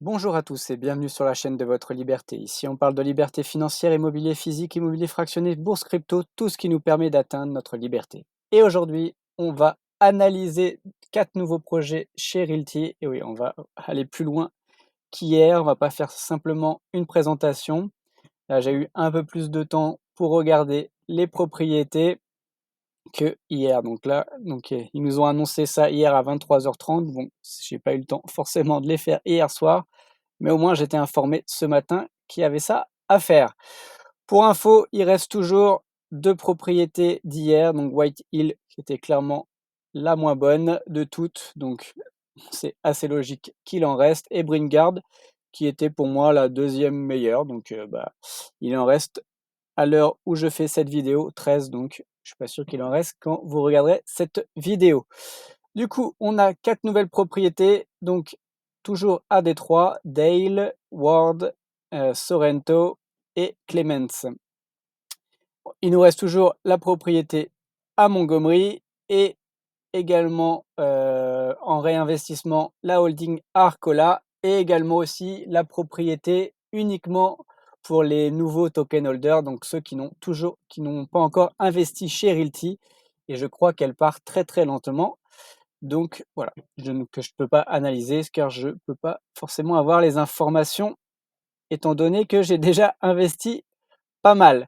Bonjour à tous et bienvenue sur la chaîne de votre liberté. Ici, on parle de liberté financière, immobilier physique, immobilier fractionné, bourse crypto, tout ce qui nous permet d'atteindre notre liberté. Et aujourd'hui, on va analyser 4 nouveaux projets chez Realty. Et oui, on va aller plus loin qu'hier. On va pas faire simplement une présentation. Là, j'ai eu un peu plus de temps pour regarder les propriétés que hier. Donc là, ils nous ont annoncé ça hier à 23h30. Bon, j'ai pas eu le temps forcément de les faire hier soir, mais au moins j'étais informé ce matin qu'il y avait ça à faire. Pour info, il reste toujours 2 propriétés d'hier, donc White Hill qui était clairement la moins bonne de toutes, donc c'est assez logique qu'il en reste, et Bringard qui était pour moi la deuxième meilleure, donc il en reste à l'heure où je fais cette vidéo 13, donc je suis pas sûr qu'il en reste quand vous regarderez cette vidéo. Du coup, on a 4 nouvelles propriétés, donc toujours à Détroit, Dale, Ward, Sorrento et Clements. Il nous reste toujours la propriété à Montgomery et également en réinvestissement la holding Arcola et également aussi la propriété uniquement pour les nouveaux token holders, donc ceux qui n'ont pas encore investi chez Realty, et je crois qu'elle part très très lentement. Donc voilà, que je ne peux pas analyser car je ne peux pas forcément avoir les informations étant donné que j'ai déjà investi pas mal.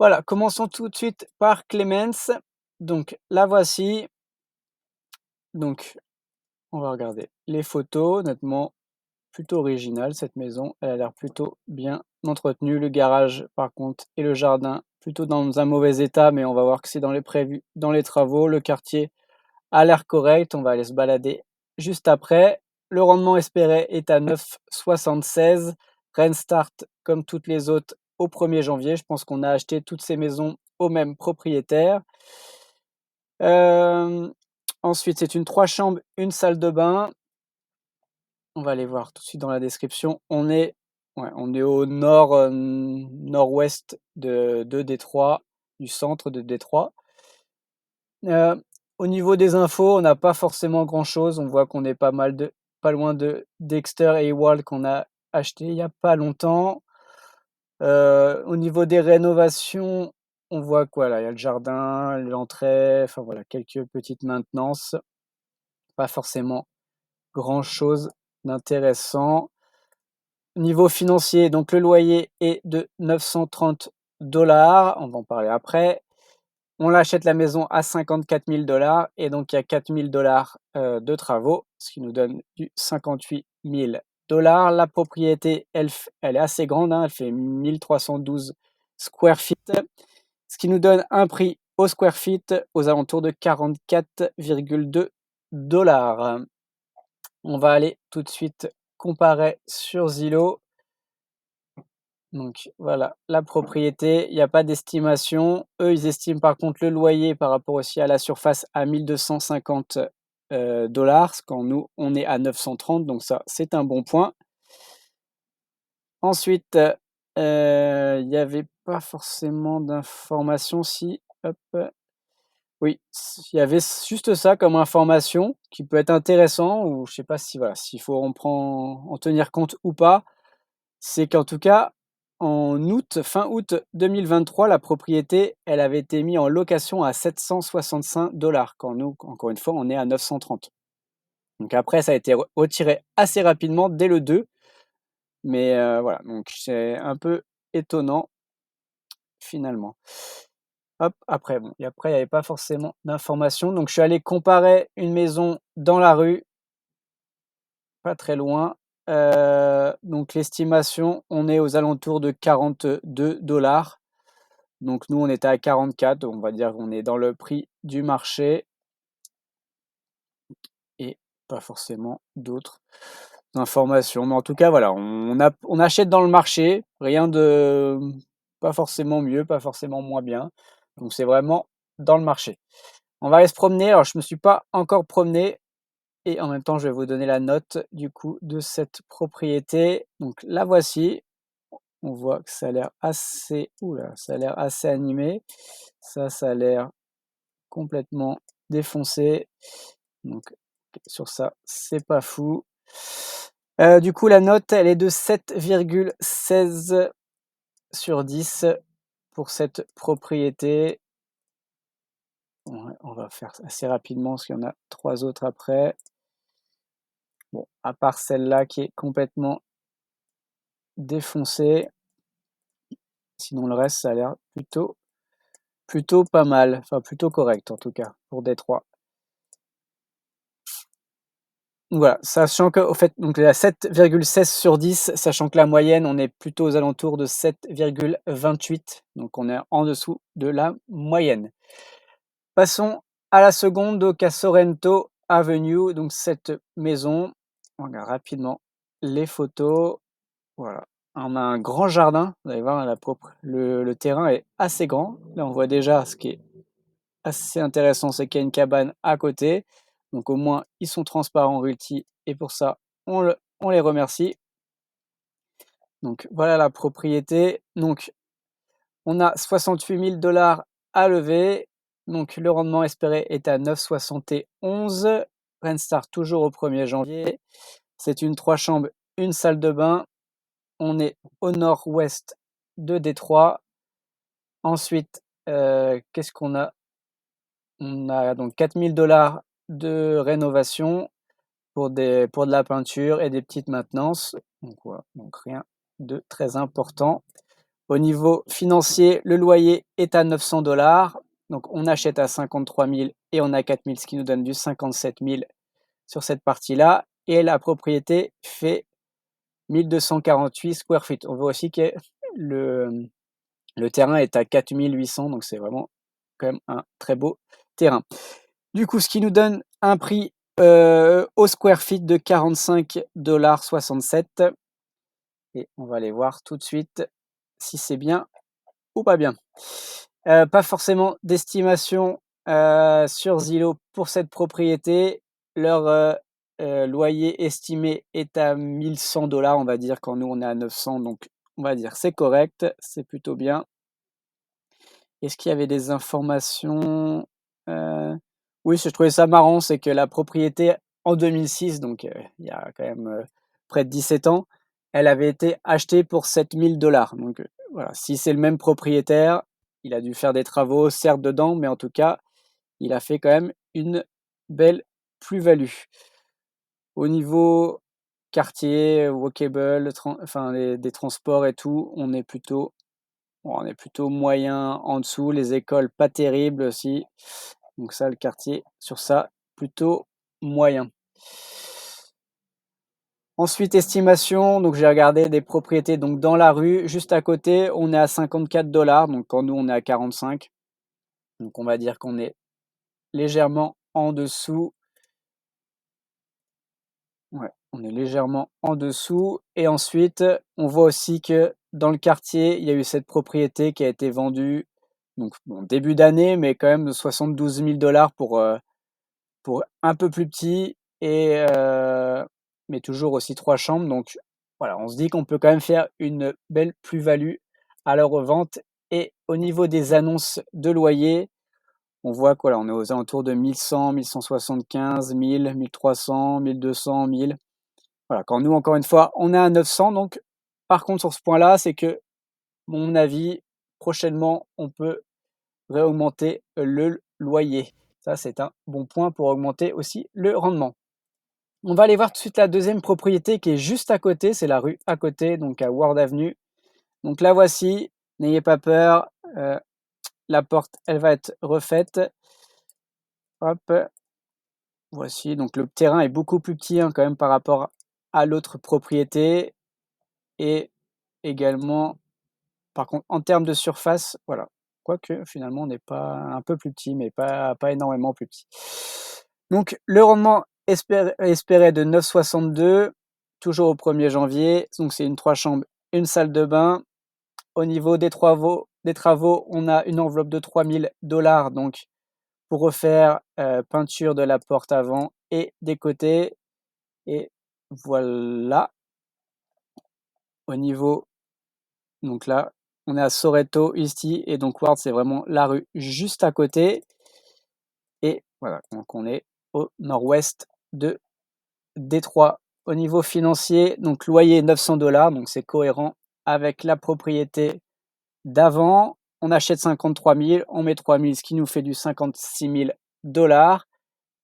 Voilà, commençons tout de suite par Clemens. Donc la voici. Donc on va regarder les photos. Honnêtement, plutôt originale cette maison. Elle a l'air plutôt bien entretenue. Le garage par contre et le jardin plutôt dans un mauvais état, mais on va voir que c'est dans les prévus, dans les travaux. Le quartier a l'air correct, on va aller se balader juste après. Le rendement espéré est à 9,76. Rent start comme toutes les autres au 1er janvier. Je pense qu'on a acheté toutes ces maisons au même propriétaire. Ensuite, c'est une 3 chambres, une salle de bain. On va aller voir tout de suite dans la description. On est au nord, nord-ouest de Détroit, du centre de Détroit. Au niveau des infos, on n'a pas forcément grand-chose. On voit qu'on est pas loin de Dexter et Ewald qu'on a acheté il y a pas longtemps. Au niveau des rénovations, on voit que voilà, il y a le jardin, l'entrée, enfin voilà, quelques petites maintenances. Pas forcément grand-chose d'intéressant. Niveau financier, donc le loyer est de 930 $. On va en parler après. On l'achète la maison à 54 000 $ et donc il y a 4 000 $ de travaux, ce qui nous donne du 58 000 $. La propriété, elle est assez grande, hein, elle fait 1312 square feet, ce qui nous donne un prix au square feet aux alentours de 44,2 $. On va aller tout de suite comparer sur Zillow. Donc voilà, la propriété, il n'y a pas d'estimation. Eux, ils estiment par contre le loyer par rapport aussi à la surface à 1250 $, quand nous, on est à 930, donc ça, c'est un bon point. Ensuite, il n'y avait pas forcément d'informations si, hop, oui, il y avait juste ça comme information qui peut être intéressant, ou je sais pas si voilà, s'il faut en tenir compte ou pas. C'est qu'en tout cas, fin août 2023, la propriété, elle avait été mise en location à 765 $, quand nous, encore une fois, on est à 930. Donc après, ça a été retiré assez rapidement dès le 2, mais voilà, donc c'est un peu étonnant finalement. Hop, après, bon, et après, il n'y avait pas forcément d'informations, donc je suis allé comparer une maison dans la rue, pas très loin. Donc l'estimation, on est aux alentours de 42 $. Donc nous, on était à 44, donc on va dire qu'on est dans le prix du marché et pas forcément d'autres informations. Mais en tout cas, voilà, on achète dans le marché, rien de pas forcément mieux, pas forcément moins bien. Donc c'est vraiment dans le marché. On va aller se promener. Alors je me suis pas encore promené et en même temps, je vais vous donner la note du coup de cette propriété. Donc la voici. On voit que ça a l'air assez, ça a l'air assez animé. Ça a l'air complètement défoncé. Donc sur ça, c'est pas fou. Du coup, la note, elle est de 7,16 sur 10 pour cette propriété. On va faire assez rapidement parce qu'il y en a 3 autres après. Bon, à part celle-là qui est complètement défoncée, sinon le reste, ça a l'air plutôt pas mal, enfin plutôt correct en tout cas pour Détroit. Voilà, sachant qu'au fait, donc la 7,16 sur 10, sachant que la moyenne, on est plutôt aux alentours de 7,28, donc on est en dessous de la moyenne. Passons à la seconde, donc à Sorrento Avenue, donc cette maison. On regarde rapidement les photos. Voilà, on a un grand jardin. Vous allez voir, le terrain est assez grand. Là, on voit déjà ce qui est assez intéressant, c'est qu'il y a une cabane à côté. Donc au moins, ils sont transparents, Realty, et pour ça, on les remercie. Donc voilà la propriété. Donc on a 68 000 $ à lever. Donc le rendement espéré est à 9,71. Rent toujours au 1er janvier. C'est une 3 chambres, une salle de bain. On est au nord-ouest de Détroit. Ensuite, qu'est-ce qu'on a? On a donc 4 000 $ de rénovation pour de la peinture et des petites maintenances. Donc voilà, donc rien de très important. Au niveau financier, le loyer est à 900 $. Donc on achète à 53 000 et on a 4 000, ce qui nous donne du 57 000 sur cette partie-là. Et la propriété fait 1248 square feet. On voit aussi que le, le terrain est à 4800, donc c'est vraiment quand même un très beau terrain. Du coup, ce qui nous donne un prix au square feet de 45,67 $. Et on va aller voir tout de suite si c'est bien ou pas bien. Pas forcément d'estimation sur Zillow pour cette propriété. Leur loyer estimé est à 1100 $. On va dire quand nous on est à 900, donc on va dire c'est correct, c'est plutôt bien. Est-ce qu'il y avait des informations? Oui, je trouvais ça marrant, c'est que la propriété en 2006, donc il y a quand même près de 17 ans, elle avait été achetée pour 7 000 $. Donc voilà, si c'est le même propriétaire, il a dû faire des travaux, certes dedans, mais en tout cas, il a fait quand même une belle plus-value. Au niveau quartier, walkable, enfin des transports et tout, on est plutôt moyen en dessous, les écoles pas terribles aussi. Donc ça, le quartier, sur ça, plutôt moyen. Ensuite, estimation, donc j'ai regardé des propriétés donc dans la rue, juste à côté, on est à 54 $, donc quand nous on est à 45. Donc on va dire qu'on est légèrement en dessous. Ouais, on est légèrement en dessous. Et ensuite, on voit aussi que dans le quartier, il y a eu cette propriété qui a été vendue, donc bon, début d'année, mais quand même de 72 000 $ pour un peu plus petit, mais toujours aussi 3 chambres. Donc voilà, on se dit qu'on peut quand même faire une belle plus-value à la revente. Et au niveau des annonces de loyer, on voit qu'on on est aux alentours de 1100, 1175, 1000, 1300, 1200, 1000. Voilà, quand nous, encore une fois, on est à 900. Donc, par contre, sur ce point-là, c'est que, mon avis, prochainement, on peut réaugmenter le loyer. Ça, c'est un bon point pour augmenter aussi le rendement. On va aller voir tout de suite la deuxième propriété qui est juste à côté. C'est la rue à côté, donc à Ward Avenue. Donc la voici. N'ayez pas peur. La porte, elle va être refaite. Hop. Voici. Donc le terrain est beaucoup plus petit quand même par rapport à l'autre propriété. Et également, par contre, en termes de surface, voilà. Quoique, finalement, on n'est pas un peu plus petit, mais pas énormément plus petit. Donc, le rendement espéré de 9,62, toujours au 1er janvier. Donc, c'est une 3 chambres, une salle de bain. Au niveau des travaux, on a une enveloppe de 3 000 $, donc, pour refaire peinture de la porte avant et des côtés. Et voilà. Au niveau, donc là, on est à Sorrento ici, et donc Ward, c'est vraiment la rue juste à côté. Et voilà, donc on est au nord-ouest de Détroit. au niveau financier, donc loyer 900 $, donc c'est cohérent avec la propriété d'avant. On achète 53 000, on met 3 000, ce qui nous fait du 56 000 $.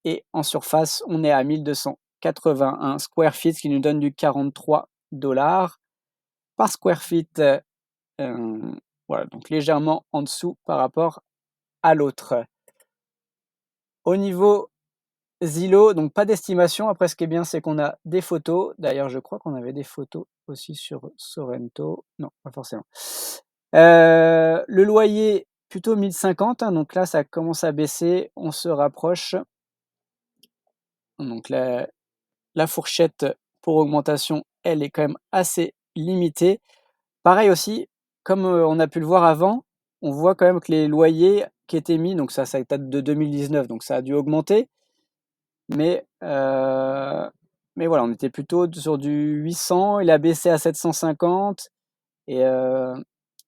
Et en surface, on est à 1281 square feet, ce qui nous donne du 43 $ par square feet. Voilà, donc légèrement en dessous par rapport à l'autre. Au niveau Zillow, donc pas d'estimation. Après, ce qui est bien, c'est qu'on a des photos. D'ailleurs, je crois qu'on avait des photos aussi sur Sorrento. Non, pas forcément. Le loyer, plutôt 1050, hein, donc là, ça commence à baisser. On se rapproche. Donc la fourchette pour augmentation, elle est quand même assez limitée. Pareil aussi, comme on a pu le voir avant, on voit quand même que les loyers qui étaient mis, donc ça date de 2019, donc ça a dû augmenter. Mais voilà, on était plutôt sur du 800, il a baissé à 750 et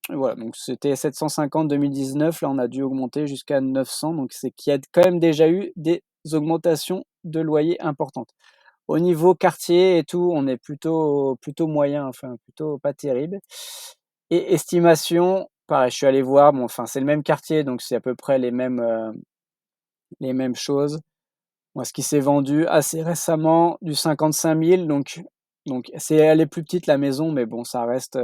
voilà, donc c'était 750 2019, là on a dû augmenter jusqu'à 900, donc c'est qu'il y a quand même déjà eu des augmentations de loyers importantes. Au niveau quartier et tout, on est plutôt moyen, enfin plutôt pas terrible. Et estimation, pareil, je suis allé voir, bon, enfin c'est le même quartier, donc c'est à peu près les mêmes choses. Moi, ce qui s'est vendu assez récemment, du 55 000, donc elle est plus petite la maison, mais bon, ça reste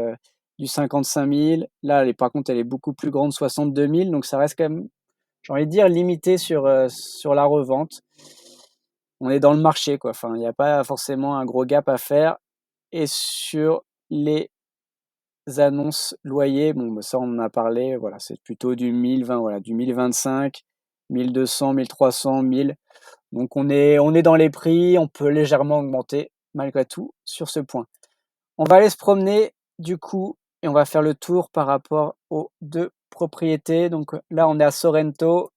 du 55 000. Là, par contre, elle est beaucoup plus grande, 62 000, donc ça reste quand même, j'ai envie de dire, limité sur la revente. On est dans le marché, quoi. Enfin, il n'y a pas forcément un gros gap à faire. Et sur les annonces loyers, bon, bah, ça, on en a parlé, voilà, c'est plutôt du 1020, voilà, du 1025, 1200, 1300, 1000. Donc on est dans les prix, on peut légèrement augmenter malgré tout sur ce point. On va aller se promener du coup et on va faire le tour par rapport aux deux propriétés. Donc là, on est à Sorrento,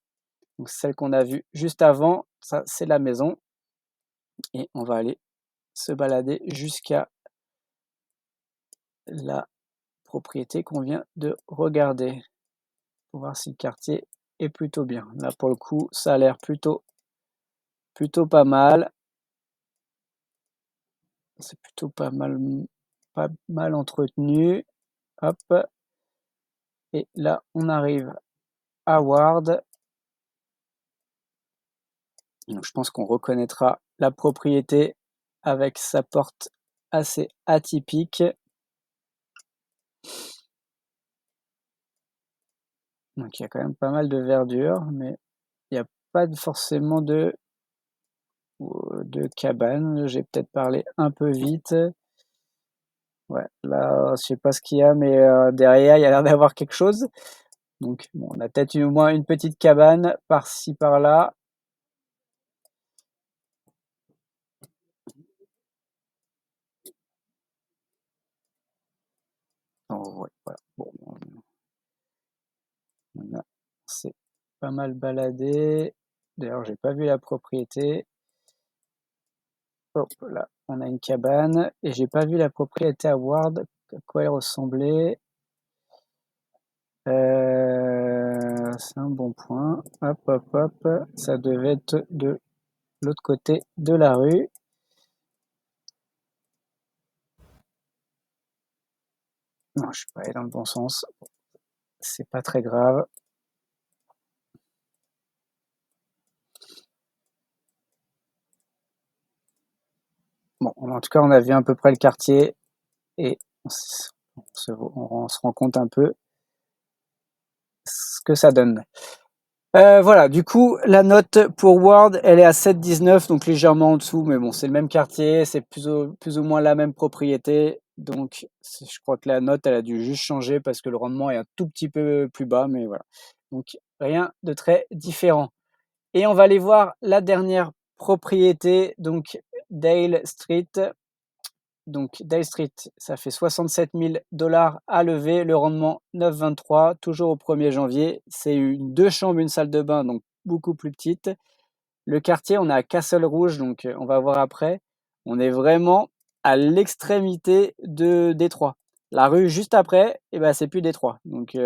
donc celle qu'on a vue juste avant. Ça, c'est la maison. Et on va aller se balader jusqu'à la propriété qu'on vient de regarder pour voir si le quartier est plutôt bien. Là, pour le coup, ça a l'air plutôt pas mal. C'est plutôt pas mal entretenu. Hop. Et là, on arrive à Ward. Donc, je pense qu'on reconnaîtra la propriété avec sa porte assez atypique. Donc, il y a quand même pas mal de verdure, mais il n'y a pas forcément de cabane. J'ai peut-être parlé un peu vite. Ouais, là, je sais pas ce qu'il y a, mais derrière, il y a l'air d'avoir quelque chose. Donc, bon, on a peut-être au moins une petite cabane par-ci, par-là. Oh, ouais, voilà. Bon, on s'est pas mal baladé. D'ailleurs, j'ai pas vu la propriété. Hop là, on a une cabane et j'ai pas vu la propriété à Ward, à quoi elle ressemblait. C'est un bon point. Hop, hop, hop. Ça devait être de l'autre côté de la rue. Non, je suis pas allé dans le bon sens. C'est pas très grave. Bon, en tout cas, on a vu à peu près le quartier et on se rend compte un peu ce que ça donne. Voilà, du coup, la note pour Ward, elle est à 7,19, donc légèrement en dessous, mais bon, c'est le même quartier, c'est plus ou moins la même propriété, donc je crois que la note, elle a dû juste changer parce que le rendement est un tout petit peu plus bas, mais voilà. Donc rien de très différent. Et on va aller voir la dernière propriété, donc Dale Street. Donc Dale Street, ça fait 67 000 $ à lever, le rendement 9,23, toujours au 1er janvier. C'est une 2 chambres, une salle de bain, donc beaucoup plus petite. Le quartier, on est à Castle Rouge, donc on va voir après. On est vraiment à l'extrémité de Détroit. La rue juste après, eh ben, c'est plus Détroit. Donc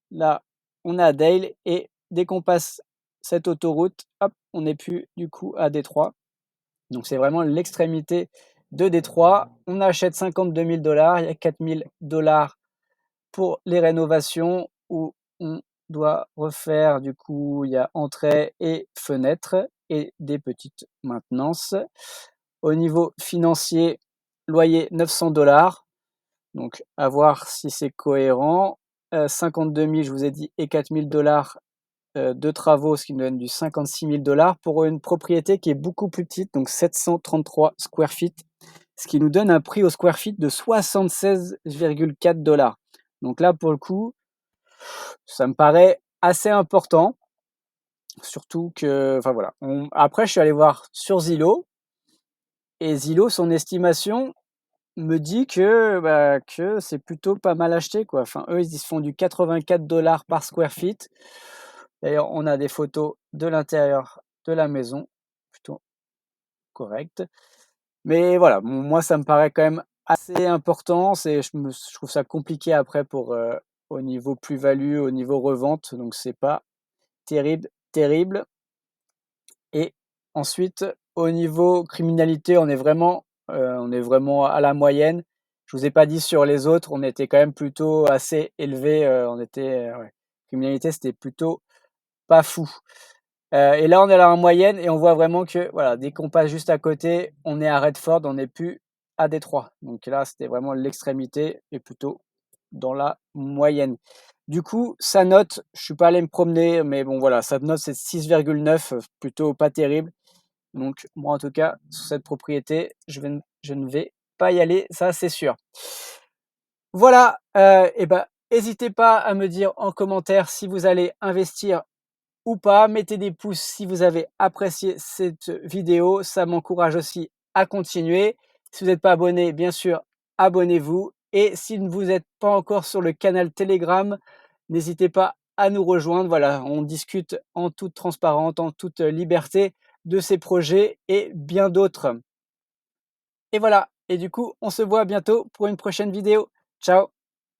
là, on est à Dale et dès qu'on passe cette autoroute, hop, on n'est plus du coup à Détroit. Donc c'est vraiment l'extrémité de Détroit. On achète 52 000 $, il y a 4 000 $ pour les rénovations où on doit refaire, du coup, il y a entrée et fenêtre et des petites maintenances. Au niveau financier, loyer 900 $, donc à voir si c'est cohérent. 52 000, je vous ai dit, et 4 000 $ de travaux, ce qui nous donne du 56 000 $ pour une propriété qui est beaucoup plus petite, donc 733 square feet, ce qui nous donne un prix au square feet de 76,4 $. Donc là, pour le coup, ça me paraît assez important, surtout que, enfin voilà. Après, je suis allé voir sur Zillow, et Zillow, son estimation me dit que c'est plutôt pas mal acheté, quoi. Enfin, eux, ils se font du 84 $ par square feet. D'ailleurs, on a des photos de l'intérieur de la maison, plutôt correctes. Mais voilà, moi, ça me paraît quand même assez important. Je trouve ça compliqué après pour au niveau plus-value, au niveau revente. Donc, c'est pas terrible, terrible. Et ensuite, au niveau criminalité, on est vraiment à la moyenne. Je vous ai pas dit sur les autres, on était quand même plutôt assez élevé. Ouais. Criminalité, c'était plutôt pas fou. Et là, on est là en moyenne et on voit vraiment que voilà, dès qu'on passe juste à côté, on est à Redford, on n'est plus à Détroit. Donc là, c'était vraiment l'extrémité et plutôt dans la moyenne. Du coup, sa note, je suis pas allé me promener, mais bon voilà, sa note c'est 6,9, plutôt pas terrible. Donc moi en tout cas, sur cette propriété, je ne vais pas y aller, ça c'est sûr. Voilà, et ben, n'hésitez pas à me dire en commentaire si vous allez investir ou pas. Mettez des pouces si vous avez apprécié cette vidéo, ça m'encourage aussi à continuer. Si vous n'êtes pas abonné, bien sûr, abonnez-vous. Et si vous n'êtes pas encore sur le canal Telegram, n'hésitez pas à nous rejoindre. Voilà, on discute en toute transparence, en toute liberté de ces projets et bien d'autres. Et voilà, et du coup, on se voit bientôt pour une prochaine vidéo. Ciao!